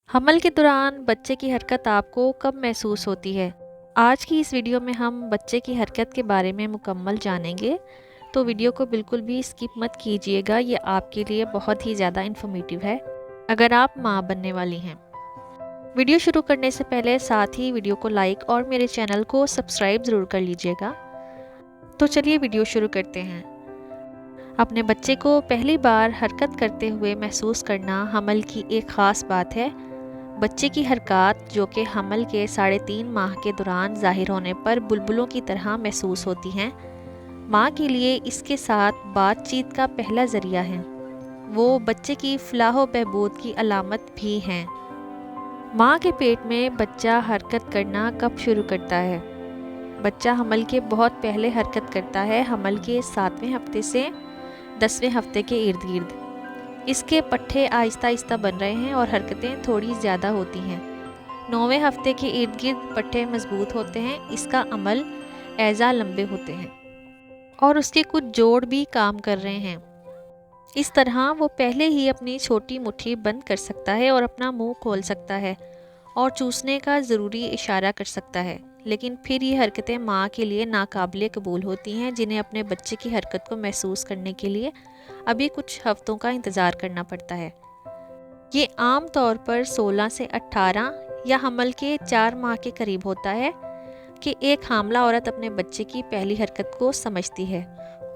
हमल के दौरान बच्चे की हरकत आपको कब महसूस होती है? आज की इस वीडियो में हम बच्चे की हरकत के बारे में मुकम्मल जानेंगे, तो वीडियो को बिल्कुल भी स्किप मत कीजिएगा। ये आपके लिए बहुत ही ज़्यादा इन्फॉर्मेटिव है अगर आप माँ बनने वाली हैं। वीडियो शुरू करने से पहले साथ ही वीडियो को लाइक और मेरे चैनल को सब्सक्राइब ज़रूर कर लीजिएगा। तो चलिए वीडियो शुरू करते हैं। अपने बच्चे को पहली बार हरकत करते हुए महसूस करना हमल की एक ख़ास बात है। बच्चे की हरकत जो कि हमल के 3.5 माह के दौरान ज़ाहिर होने पर बुलबुलों की तरह महसूस होती हैं, माँ के लिए इसके साथ बातचीत का पहला ज़रिया है। वो बच्चे की फलाह बहबूद की अलामत भी हैं। माँ के पेट में बच्चा हरकत करना कब शुरू करता है? बच्चा हमल के बहुत पहले हरकत करता है, हमल के 7वें हफ्ते से 10वें हफ्ते के इर्द गिर्द। इसके पट्टे आहिस्ता आहिस्ता बन रहे हैं और हरकतें थोड़ी ज़्यादा होती हैं। 9वें हफ्ते के इर्द गिर्द पट्टे मजबूत होते हैं, इसका अमल ऐज़ा लंबे होते हैं और उसके कुछ जोड़ भी काम कर रहे हैं। इस तरह वो पहले ही अपनी छोटी मुट्ठी बंद कर सकता है और अपना मुंह खोल सकता है और चूसने का ज़रूरी इशारा कर सकता है। लेकिन फिर ये हरकतें माँ के लिए नाकाबिले कबूल होती हैं, जिन्हें अपने बच्चे की हरकत को महसूस करने के लिए अभी कुछ हफ्तों का इंतज़ार करना पड़ता है। ये आम तौर पर 16 से 18 या हमल के 4 माह के करीब होता है कि एक हामला औरत अपने बच्चे की पहली हरकत को समझती है,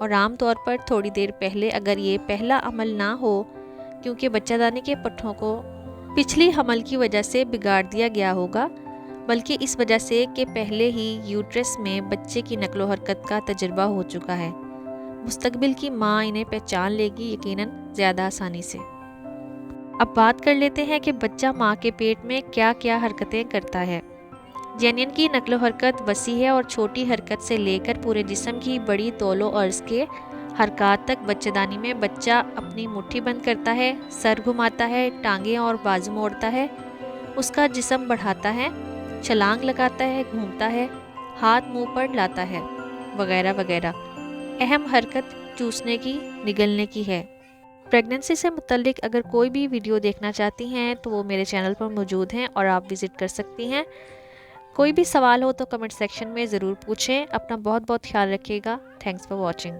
और आम तौर पर थोड़ी देर पहले, अगर ये पहला अमल ना हो क्योंकि बच्चादानी के पट्टों को पिछली हमल की वजह से बिगाड़ दिया गया होगा, बल्कि इस वजह से कि पहले ही यूट्रस में बच्चे की नकलो हरकत का तजुर्बा हो चुका है, मुस्तकबिल की माँ इन्हें पहचान लेगी यकीनन ज़्यादा आसानी से। अब बात कर लेते हैं कि बच्चा माँ के पेट में क्या क्या हरकतें करता है। जनन की नकलो हरकत वसी है और छोटी हरकत से लेकर पूरे जिस्म की बड़ी तौलो अर्ज के हरकत तक बच्चेदानी में बच्चा अपनी मुट्ठी बंद करता है, सर घुमाता है, टांगें और बाजू मोड़ता है, उसका जिस्म बढ़ाता है, छलांग लगाता है, घूमता है, हाथ मुंह पर लाता है, वगैरह वगैरह। अहम हरकत चूसने की, निगलने की है। प्रेगनेंसी से मुतल्लिक अगर कोई भी वीडियो देखना चाहती हैं तो वो मेरे चैनल पर मौजूद हैं और आप विज़िट कर सकती हैं। कोई भी सवाल हो तो कमेंट सेक्शन में ज़रूर पूछें। अपना बहुत बहुत ख्याल रखिएगा। Thanks for watching.